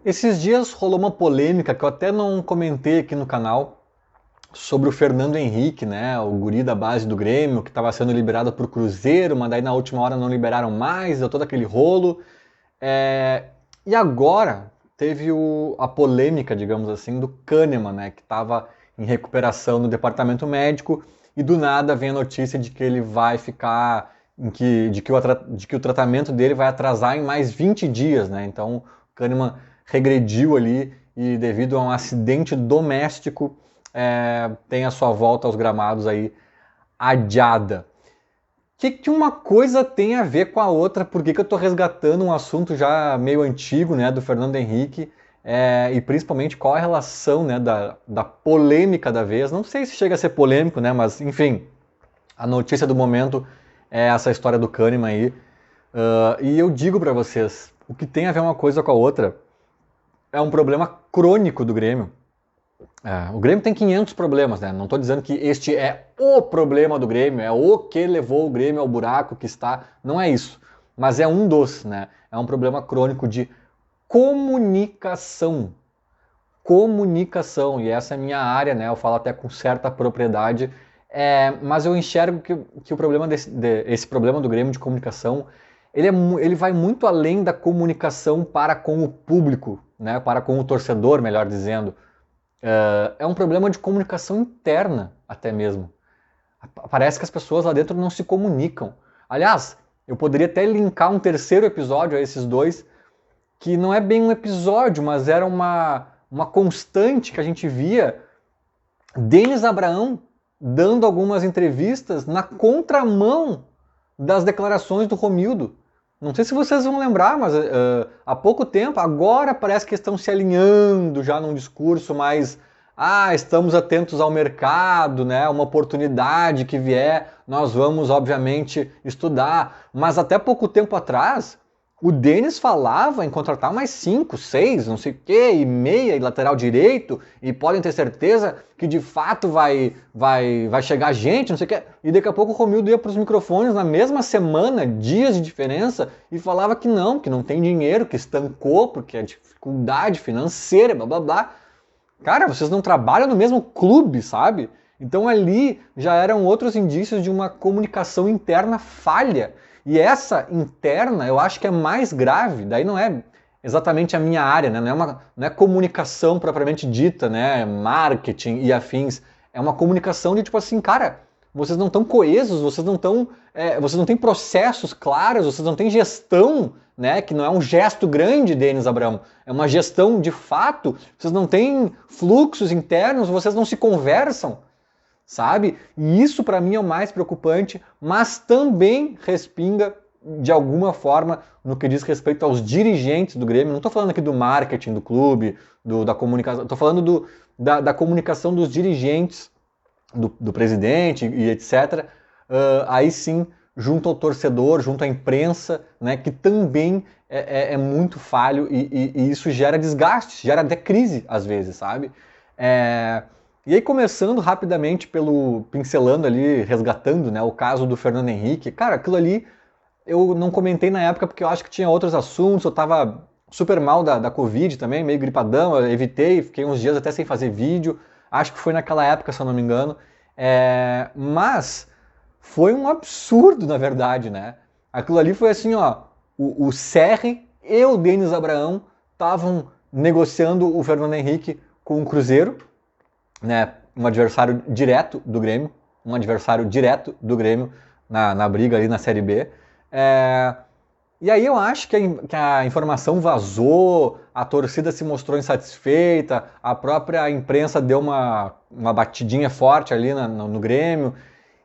Esses dias rolou uma polêmica que eu até não comentei aqui no canal sobre o Fernando Henrique, né? O guri da base do Grêmio, que estava sendo liberado por Cruzeiro, mas daí na última hora não liberaram mais, deu todo aquele rolo. E agora teve a polêmica, digamos assim, do Kahneman, né? Que estava em recuperação no departamento médico e do nada vem a notícia de que ele vai ficar, de que o tratamento dele vai atrasar em mais 20 dias, né? Então o Kahneman regrediu ali e devido a um acidente doméstico tem a sua volta aos gramados aí adiada. Que uma coisa tem a ver com a outra? Por que eu estou resgatando um assunto já meio antigo, né, do Fernando Henrique, e principalmente qual a relação, né, da polêmica da vez? Não sei se chega a ser polêmico, né, mas enfim, a notícia do momento é essa história do Kahneman aí. E eu digo para vocês, o que tem a ver uma coisa com a outra é um problema crônico do Grêmio. O Grêmio tem 500 problemas, né? Não estou dizendo que este é o problema do Grêmio, é o que levou o Grêmio ao buraco que está. Não é isso. Mas é um dos, né? É um problema crônico de comunicação. Comunicação. E essa é a minha área, né? Eu falo até com certa propriedade. Mas eu enxergo que o problema esse problema do Grêmio de comunicação, ele vai muito além da comunicação para com o público, né? Para com o torcedor, melhor dizendo. É um problema de comunicação interna, até mesmo. Parece que as pessoas lá dentro não se comunicam. Aliás, eu poderia até linkar um terceiro episódio a esses dois, que não é bem um episódio, mas era uma constante que a gente via. Denis Abraão dando algumas entrevistas na contramão das declarações do Romildo. Não sei se vocês vão lembrar, mas há pouco tempo, agora parece que estão se alinhando já num discurso mais estamos atentos ao mercado, né? Uma oportunidade que vier, nós vamos obviamente estudar. Mas até pouco tempo atrás, o Denis falava em contratar mais 5, 6, não sei o quê, e meia, e lateral direito, e podem ter certeza que de fato vai chegar gente, não sei o quê. E daqui a pouco o Romildo ia para os microfones na mesma semana, dias de diferença, e falava que não tem dinheiro, que estancou, porque é dificuldade financeira, blá blá blá. Cara, vocês não trabalham no mesmo clube, sabe? Então ali já eram outros indícios de uma comunicação interna falha. E essa interna eu acho que é mais grave, daí não é exatamente a minha área, né? Não é comunicação propriamente dita, né? Marketing e afins. É uma comunicação de tipo assim, cara, vocês não estão coesos, vocês não têm processos claros, vocês não têm gestão, né? Que não é um gesto grande, Denis Abraão, é uma gestão de fato, vocês não têm fluxos internos, vocês não se conversam, sabe? E isso para mim é o mais preocupante, mas também respinga de alguma forma no que diz respeito aos dirigentes do Grêmio. Não estou falando aqui do marketing do clube, da comunicação, estou falando da comunicação dos dirigentes, do presidente e etc. Aí sim, junto ao torcedor, junto à imprensa, né, que também é muito falho e isso gera desgaste, gera até crise às vezes, sabe? E aí começando rapidamente pincelando ali, resgatando, né, o caso do Fernando Henrique, cara, aquilo ali eu não comentei na época porque eu acho que tinha outros assuntos, eu tava super mal da Covid também, meio gripadão, eu evitei, fiquei uns dias até sem fazer vídeo, acho que foi naquela época, se eu não me engano, mas foi um absurdo, na verdade, né? Aquilo ali foi assim, ó, o Serri e o Denis Abraão estavam negociando o Fernando Henrique com o Cruzeiro, né, um adversário direto do Grêmio, na briga ali na Série B. E aí eu acho que a informação vazou, a torcida se mostrou insatisfeita, a própria imprensa deu uma batidinha forte ali no Grêmio,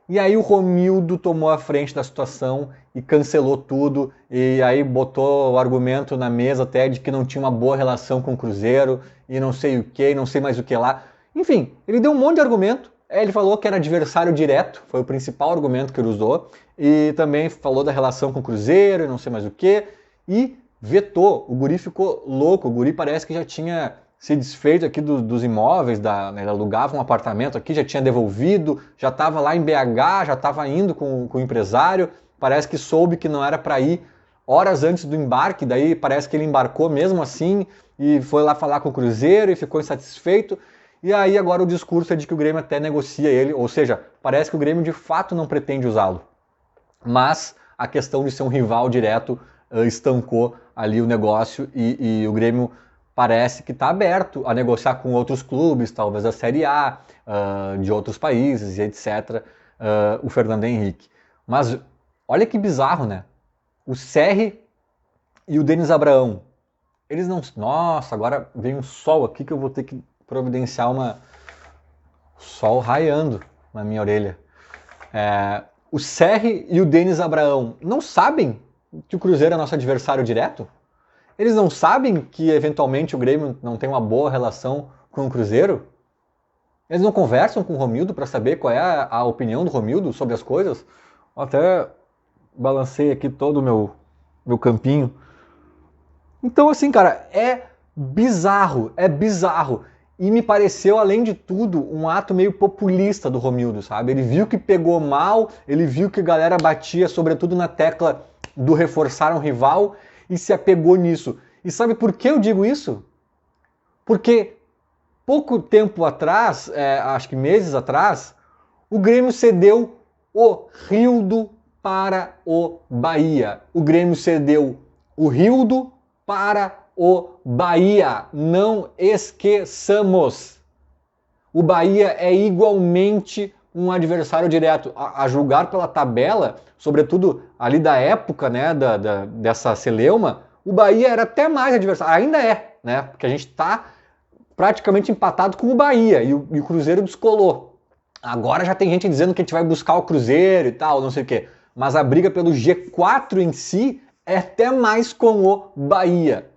e aí o Romildo tomou a frente da situação e cancelou tudo, e aí botou o argumento na mesa até de que não tinha uma boa relação com o Cruzeiro, e não sei o que, não sei mais o que lá. Enfim, ele deu um monte de argumento. Ele falou que era adversário direto, foi o principal argumento que ele usou, e também falou da relação com o Cruzeiro e não sei mais o que, e vetou. O guri ficou louco, o guri parece que já tinha se desfeito aqui dos imóveis, né, ele alugava um apartamento aqui, já tinha devolvido, já estava lá em BH, já estava indo com o empresário, parece que soube que não era para ir. horas antes do embarque, daí parece que ele embarcou mesmo assim e foi lá falar com o Cruzeiro e ficou insatisfeito. E aí agora o discurso é de que o Grêmio até negocia ele, ou seja, parece que o Grêmio de fato não pretende usá-lo. Mas a questão de ser um rival direto estancou ali o negócio e o Grêmio parece que está aberto a negociar com outros clubes, talvez a Série A, de outros países e etc., o Fernando Henrique. Mas olha que bizarro, né? O Serri e o Denis Abraão, eles não... Nossa, agora vem um sol aqui que eu vou ter que providenciar sol raiando na minha orelha. O Serri e o Denis Abraão não sabem que o Cruzeiro é nosso adversário direto? Eles não sabem que eventualmente o Grêmio não tem uma boa relação com o Cruzeiro? Eles não conversam com o Romildo para saber qual é a opinião do Romildo sobre as coisas? Eu até balancei aqui todo o meu campinho. Então assim, cara, é bizarro. E me pareceu, além de tudo, um ato meio populista do Romildo, sabe? Ele viu que pegou mal, ele viu que a galera batia sobretudo na tecla do reforçar um rival e se apegou nisso. E sabe por que eu digo isso? Porque pouco tempo atrás, acho que meses atrás, o Grêmio cedeu o Rildo para o Bahia. O Grêmio cedeu o Rildo para o Bahia. Não esqueçamos. O Bahia é igualmente um adversário direto. A julgar pela tabela, sobretudo ali da época, né, dessa celeuma, o Bahia era até mais adversário. Ainda é, né? Porque a gente está praticamente empatado com o Bahia e o Cruzeiro descolou. Agora já tem gente dizendo que a gente vai buscar o Cruzeiro e tal, não sei o quê. Mas a briga pelo G4 em si é até mais com o Bahia.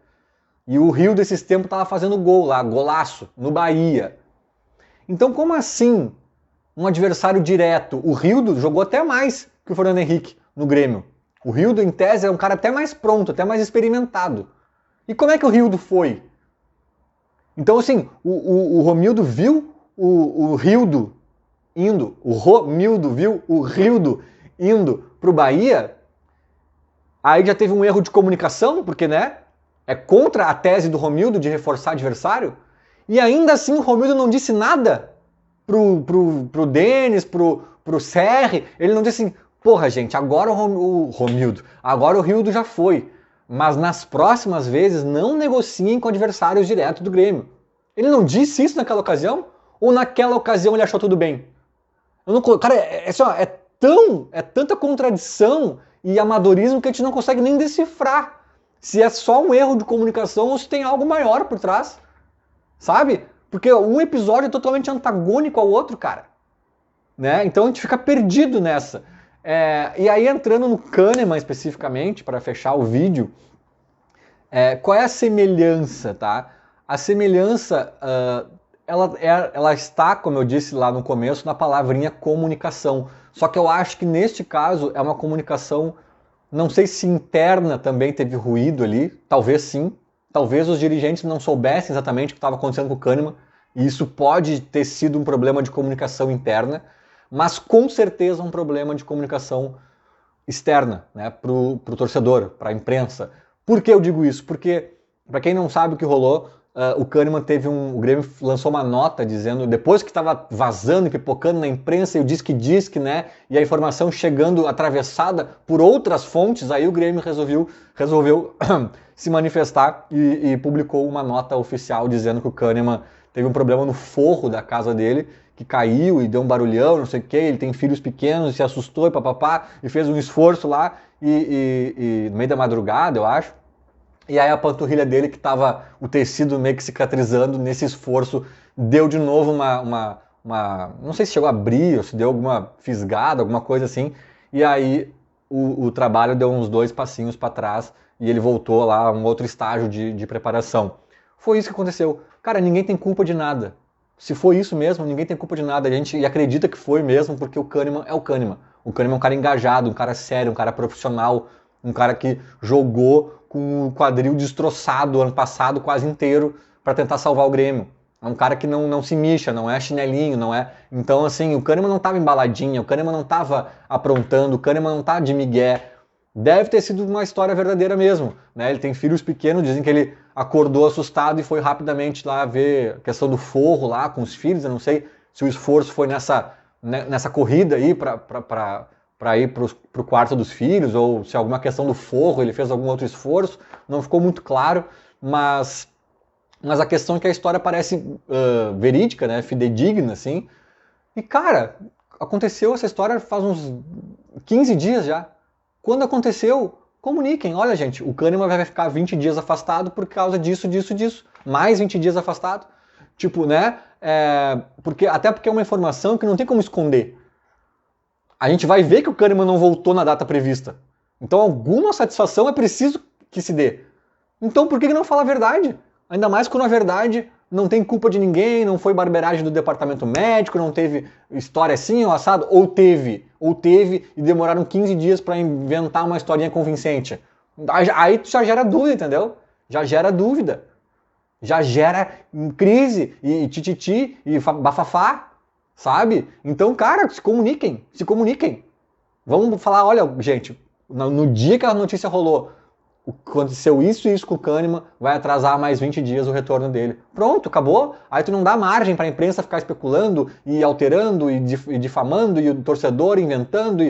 E o Rio desses tempos estava fazendo gol lá, golaço, no Bahia. Então como assim um adversário direto? O Rildo jogou até mais que o Fernando Henrique no Grêmio. O Rildo, em tese, é um cara até mais pronto, até mais experimentado. E como é que o Rildo foi? Então assim, o Romildo viu o Rildo indo, o Romildo viu o Rildo indo pro Bahia, aí já teve um erro de comunicação, porque, né, é contra a tese do Romildo de reforçar adversário, e ainda assim o Romildo não disse nada pro Denis, pro Serri, ele não disse assim, porra gente, agora o Romildo, agora o Rildo já foi, mas nas próximas vezes não negociem com adversários diretos do Grêmio. Ele não disse isso naquela ocasião? Ou naquela ocasião ele achou tudo bem? Eu não, cara, é tanta contradição e amadorismo que a gente não consegue nem decifrar se é só um erro de comunicação ou se tem algo maior por trás, sabe? Porque um episódio é totalmente antagônico ao outro, cara, né? Então a gente fica perdido nessa. E aí entrando no Kahneman especificamente, para fechar o vídeo, qual é a semelhança, tá? A semelhança, ela está, como eu disse lá no começo, na palavrinha comunicação. Só que eu acho que neste caso é uma comunicação, não sei se interna também teve ruído ali, talvez sim. Talvez os dirigentes não soubessem exatamente o que estava acontecendo com o Kahneman, e isso pode ter sido um problema de comunicação interna, mas com certeza um problema de comunicação externa, né, para o torcedor, para a imprensa. Por que eu digo isso? Porque, para quem não sabe o que rolou, o Kahneman o Grêmio lançou uma nota dizendo, depois que estava vazando e pipocando na imprensa, e o disque, né, e a informação chegando atravessada por outras fontes, aí o Grêmio resolveu se manifestar e publicou uma nota oficial dizendo que o Kahneman teve um problema no forro da casa dele, que caiu e deu um barulhão, não sei o que, ele tem filhos pequenos, se assustou e papapá, e fez um esforço lá, e no meio da madrugada, eu acho, e aí a panturrilha dele, que estava o tecido meio que cicatrizando nesse esforço, deu de novo uma não sei se chegou a abrir, ou se deu alguma fisgada, alguma coisa assim, e aí o trabalho deu uns 2 passinhos para trás, e ele voltou lá a um outro estágio de preparação. Foi isso que aconteceu. Cara, ninguém tem culpa de nada. Se foi isso mesmo, ninguém tem culpa de nada. A gente acredita que foi mesmo, porque o Kahneman é o Kahneman. O Kahneman é um cara engajado, um cara sério, um cara profissional, um cara que jogou com o quadril destroçado ano passado quase inteiro para tentar salvar o Grêmio. É um cara que não se mixa, não é chinelinho, não é... Então, assim, o Kahneman não estava embaladinha, o Kahneman não estava aprontando, o Kahneman não estava de migué. Deve ter sido uma história verdadeira mesmo, né? Ele tem filhos pequenos, dizem que ele acordou assustado e foi rapidamente lá ver a questão do forro lá com os filhos. Eu não sei se o esforço foi nessa corrida aí para ir para o quarto dos filhos, ou se alguma questão do forro ele fez algum outro esforço, não ficou muito claro, mas a questão é que a história parece verídica, né? Fidedigna, assim. E cara, aconteceu essa história faz uns 15 dias já. Quando aconteceu, comuniquem. Olha, gente, o Kahneman vai ficar 20 dias afastado por causa disso, disso, disso. Mais 20 dias afastado. Tipo, né? Até porque é uma informação que não tem como esconder. A gente vai ver que o Kahneman não voltou na data prevista. Então alguma satisfação é preciso que se dê. Então por que não fala a verdade? Ainda mais quando a verdade não tem culpa de ninguém, não foi barbeiragem do departamento médico, não teve história assim ou assado, ou teve e demoraram 15 dias para inventar uma historinha convincente. Aí tu já gera dúvida, entendeu? Já gera dúvida. Já gera crise e tititi e bafafá, sabe? Então, cara, se comuniquem, se comuniquem. Vamos falar, olha, gente, no dia que a notícia rolou, aconteceu isso e isso com o Kahneman, vai atrasar mais 20 dias o retorno dele. Pronto, acabou. Aí tu não dá margem para a imprensa ficar especulando e alterando e difamando e o torcedor inventando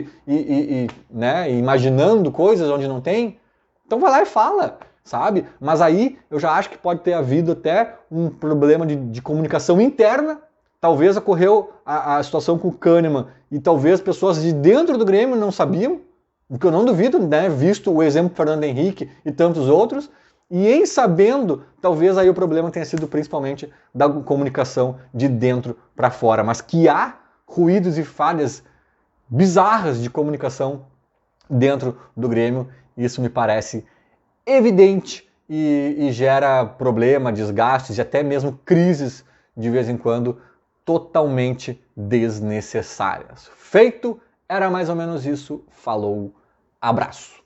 né, imaginando coisas onde não tem. Então vai lá e fala, sabe? Mas aí eu já acho que pode ter havido até um problema de comunicação interna. Talvez ocorreu a situação com o Kahneman e talvez pessoas de dentro do Grêmio não sabiam, o que eu não duvido, né, visto o exemplo do Fernando Henrique e tantos outros, e em sabendo, talvez aí o problema tenha sido principalmente da comunicação de dentro para fora, mas que há ruídos e falhas bizarras de comunicação dentro do Grêmio, isso me parece evidente e gera problema, desgastes e até mesmo crises de vez em quando totalmente desnecessárias. Feito, era mais ou menos isso. Falou, abraço.